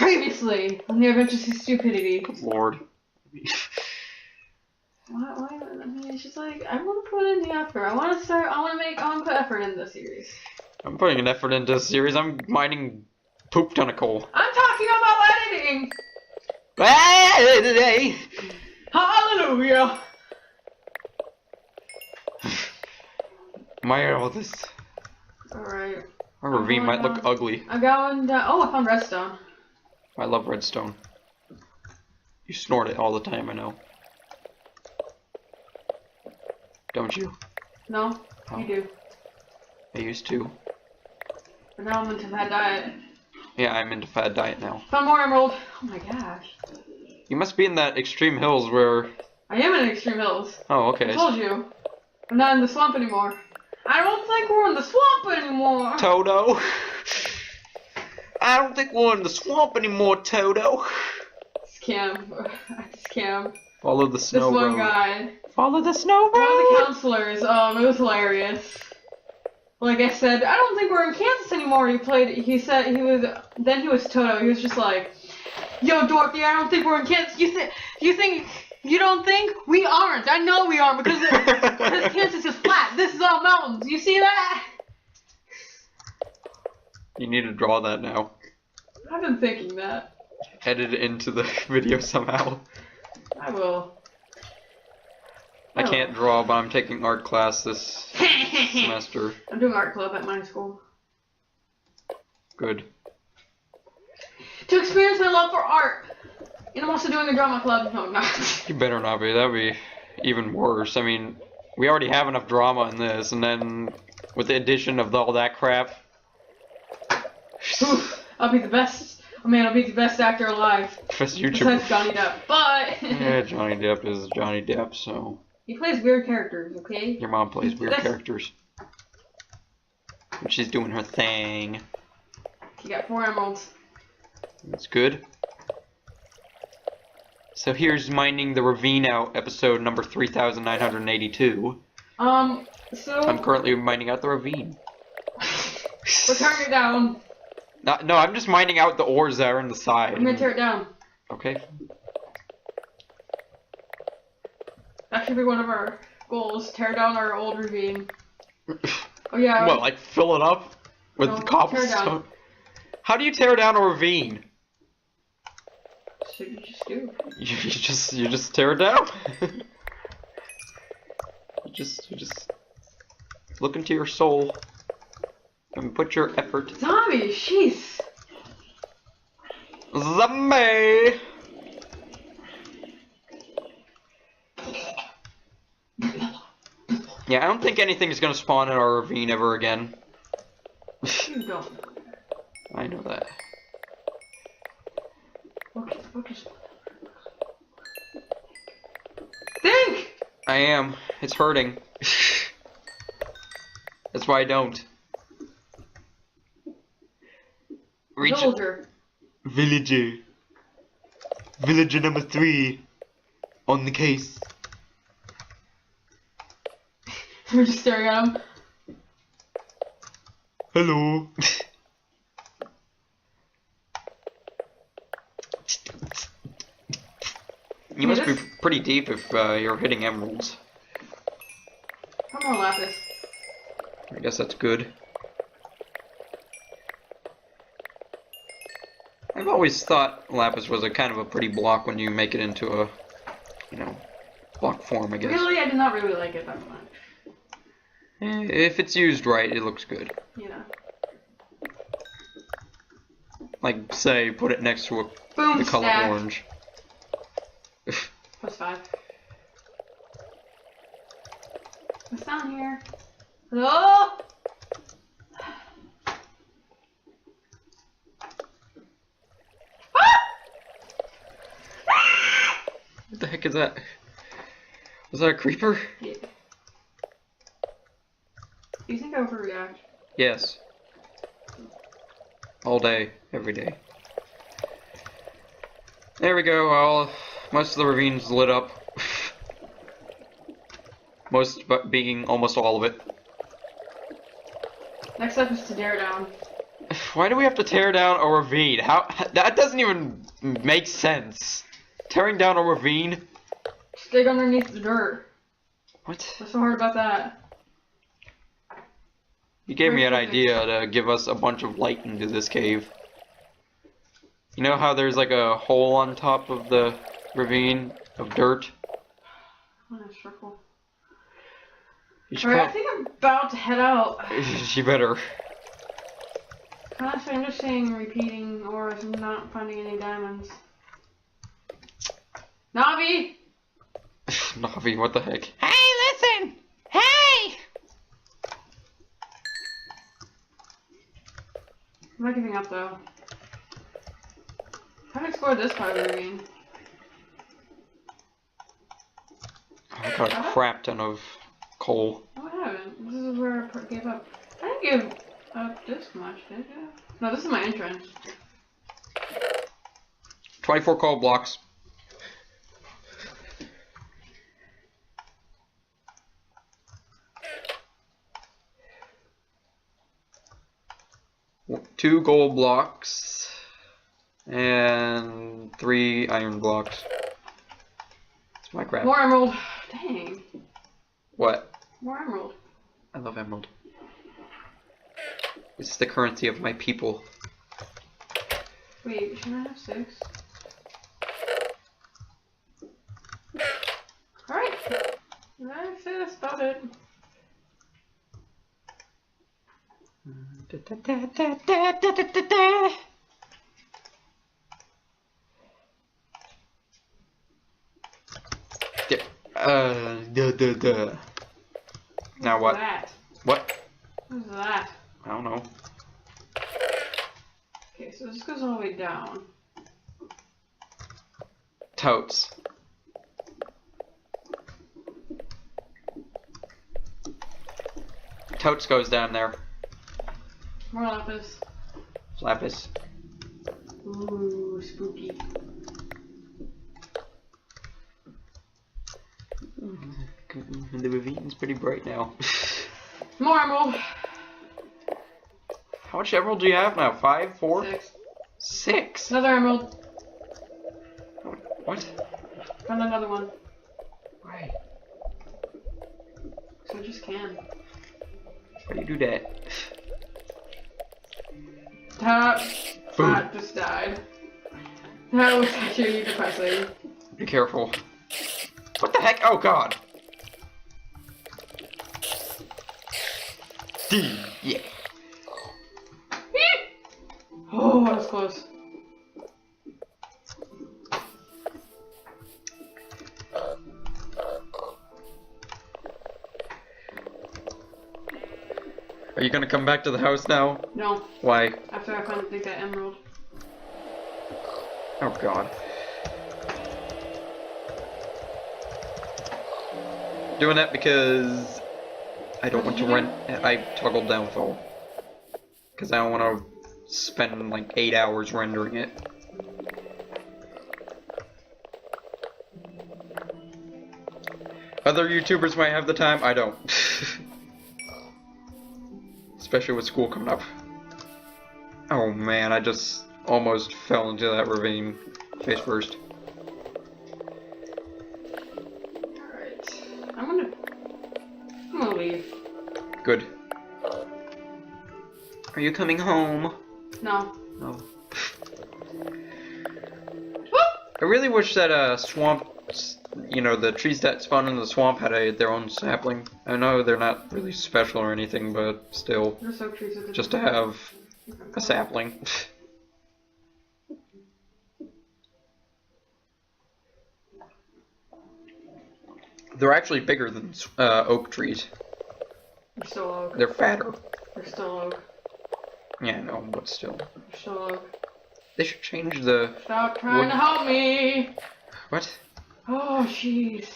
Previously on the Adventures of Stupidity. Good lord. Why? I mean, it's just like, I want to put in the effort. I want to put effort in the series. I'm putting an effort into this series. I'm mining poop tentacle. I'm talking about editing! Hey! Hallelujah! My all this. Alright. Our ravine might look ugly. I'm going down. Oh, I found redstone. I love redstone. You snort it all the time, I know. Don't you? No, Oh. you do. I used to. But now I'm into fad diet. Yeah, I'm into fad diet now. Found more emerald. Oh my gosh. You must be in that extreme hills where... I am in Extreme Hills. Oh, okay. I told you. I'm not in the swamp anymore. I don't think we're in the swamp anymore. Toto. I don't think we're in the swamp anymore, Toto. Scam. Follow the snow This road. one guy. Follow the snow road. One of the counselors. It was hilarious. Like I said, I don't think we're in Kansas anymore. He said he was. Then he was Toto. He was just like, "Yo, Dorothy, I don't think we're in Kansas. You don't think? We aren't. I know we aren't because Kansas is flat. This is all mountains. You see that?" You need to draw that now. I've been thinking that. Edit it into the video somehow. I will. I can't draw, but I'm taking art class this semester. I'm doing art club at my school. Good. To experience my love for art. And I'm also doing a drama club. No, I'm not. You better not be. That'd be even worse. I mean, we already have enough drama in this, and then with the addition of all that crap. Oof, I'll be the best. Oh man, I'll be the best actor alive. Best YouTuber. Besides Johnny Depp. But Yeah, Johnny Depp is Johnny Depp, so. he plays weird characters, okay? Your mom plays weird characters. And she's doing her thing. You got 4 emeralds. That's good. So here's Mining the Ravine out, episode number 3982. So... I'm currently mining out the ravine. We're tearing it down. No, I'm just mining out the ores that are in the side. I'm gonna tear it down. Okay. That should be one of our goals. Tear down our old ravine. Oh yeah. What, like fill it up with No, cobblestone? How do you tear down a ravine? So you just do. You just tear it down. you just look into your soul and put your effort. Zombies, jeez. Zombie. Yeah, I don't think anything's gonna spawn in our ravine ever again. You don't. I know that. Focus. Think! I am. It's hurting. That's why I don't. Reach Villager. Villager. Villager number 3. On the case. We're just staring at him. Hello. You must be pretty deep if you're hitting emeralds. Come on, Lapis. I guess that's good. I've always thought lapis was a kind of a pretty block when you make it into a, block form, I guess. Really, I did not really like it that much. If it's used right, it looks good. Yeah. Like, say, put it next to Boom, the color stack. orange. +5. What's down here? Hello? What the heck is that? Was that a creeper? Yeah. Do you think I overreact? Yes. All day, every day. There we go. Most of the ravine's lit up. Most being almost all of it. Next up is to tear down. Why do we have to tear down a ravine? How that doesn't even make sense. Tearing down a ravine? Just dig underneath the dirt. What? What's so hard about that? You gave me an idea to give us a bunch of light into this cave. You know how there's like a hole on top of the ravine of dirt? I'm in a circle. Alright, I think I'm about to head out. You better. Honestly, I'm just seeing repeating ores and not finding any diamonds. Navi! Navi, what the heck? Hey, listen! Hey! I'm not giving up though. I haven't explored this part of the ravine. I got a crap ton of coal. No, I haven't. This is where I gave up. I didn't give up this much, did you? No, this is my entrance. 24 coal blocks. Two gold blocks and 3 iron blocks. It's my crap. More emerald. Dang. What? More emerald. I love emerald. It's the currency of my people. Wait, shouldn't I have 6? Alright. That's it, that's about it. Now what? That? What? What's that? I don't know. Okay, so this goes all the way down. Totes. Totes goes down there. More lapis. Lapis. Ooh, spooky. The ravine's pretty bright now. More emerald. How much emerald do you have now? 5? 4? 6. 6? Another emerald. What? Found another one. Why? So I just can. Why do you do that? That just died. That was actually depressing. Be careful. What the heck? Oh god. D. Yeah. Oh, that was close. Are you gonna come back to the house now? No. Why? After I finally that emerald. Oh god. Doing that because I don't want to rent. I toggled downfall because I don't want to spend like 8 hours rendering it. Other YouTubers might have the time. I don't. Especially with school coming up. Oh man, I just almost fell into that ravine face first. Alright. I'm gonna leave. Good. Are you coming home? No. No. I really wish that swamp, you know, the trees that spawn in the swamp had their own sapling. I know they're not really special or anything, but still, They're so trees with just to have a sapling. They're actually bigger than oak trees. They're still oak. They're fatter. They're still oak. Yeah, no, but still. They're still oak. They should change the... Stop trying to help me! What? Oh, jeez.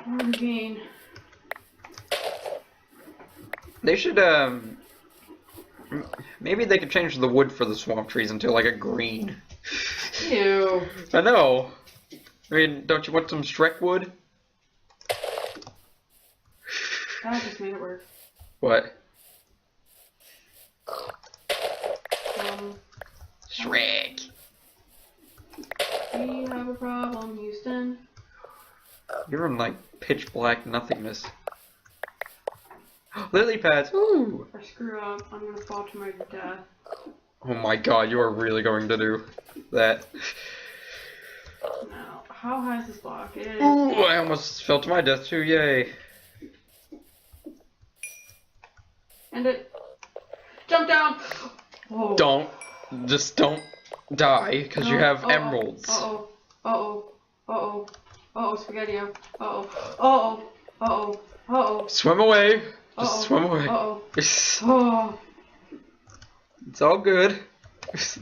Ravine. They should, maybe they could change the wood for the swamp trees into like a green. Ew. I know. I mean, don't you want some Shrek wood? That just made it work. What? Shrek. We have a problem, Houston. You're in like pitch black nothingness. Lily pads. Ooh. If I screw up, I'm gonna fall to my death. Oh my god, you are really going to do that. Now, how high is this block? It is. Ooh, I almost fell to my death too. Yay. End it. Jump down. Whoa. Just don't die because you have emeralds. Spaghetti-O. Swim away. Just swim away. Oh. It's all good. As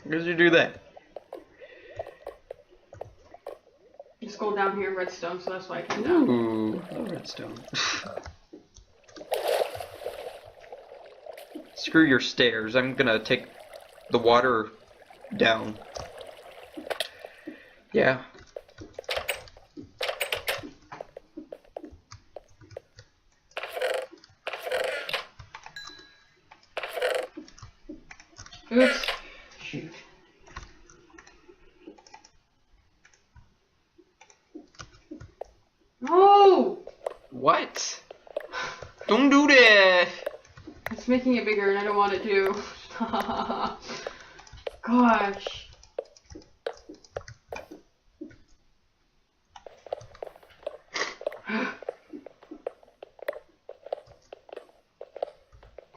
long as you do that. Just go down here in redstone, so that's why I came down. Ooh, no redstone. Screw your stairs. I'm gonna take the water down. Yeah. Oops. Shoot. No! What? Don't do that! It's making it bigger and I don't want it to. Gosh.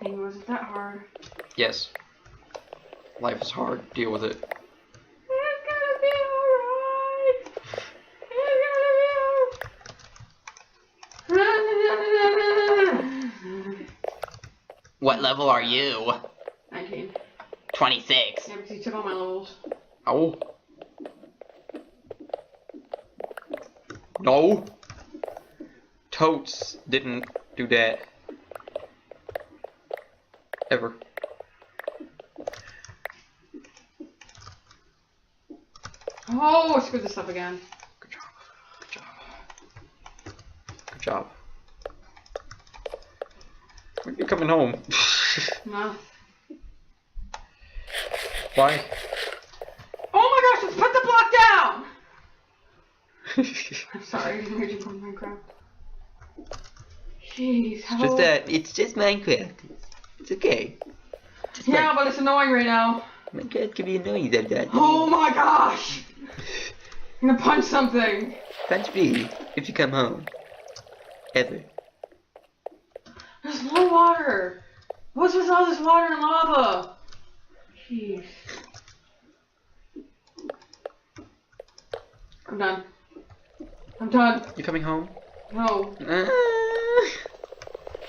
Dang, was it that hard? Yes. Life is hard. Deal with it. It's gonna be alright. It's gonna be What level are you? 19. 26. Yeah, because you took all my levels. Oh. No. Totes didn't do that. Ever. Oh, I screwed this up again. Good job. Good job. Good job. When are you coming home? No. Why? Oh my gosh, let's put the block down! I'm sorry, I didn't hear you from Minecraft. Jeez, how... It's just Minecraft. It's okay. Yeah, but it's annoying right now. Minecraft can be annoying that. Oh my gosh! I'm gonna punch something. Punch me if you come home. Ever. There's no water. What's with all this water and lava? Jeez. I'm done. I'm done. You coming home? No.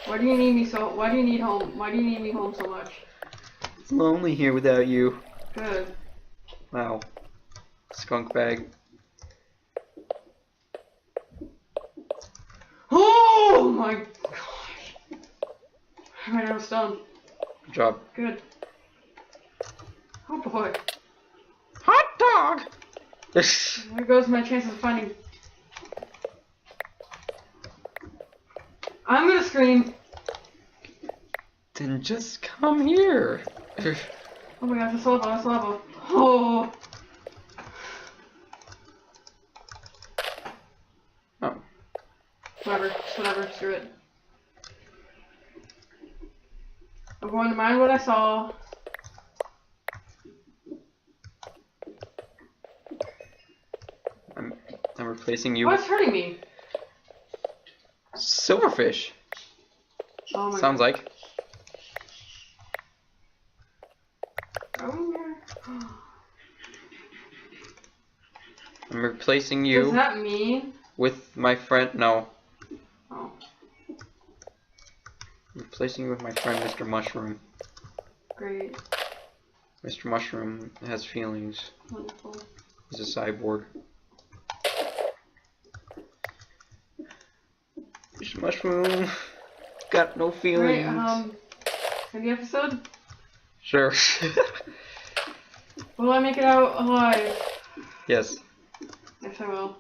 Why do you need me so? Why do you need home? Why do you need me home so much? It's lonely here without you. Good. Wow. Skunk bag. Oh my gosh. I ran out of stone. Good job. Good. Oh boy. Hot dog! There goes my chances of finding. I'm gonna scream. Then just come here. Oh my gosh, it's lava, it's lava. Oh. Oh. Whatever, screw it. I'm going to mind what I saw. I'm replacing you. What's hurting me? Silverfish. Oh my Sounds like. Oh yeah. I'm replacing Does you that mean? with my friend. No. Oh. I'm replacing you with my friend, Mr. Mushroom. Great. Mr. Mushroom has feelings. Wonderful. He's a cyborg. Mr. Mushroom got no feelings. Alright, end the episode? Sure. Will I make it out alive? Yes. Yes, I will.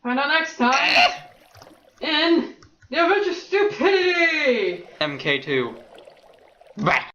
Find out next time in The Adventure Stupidity! MK2. Bah!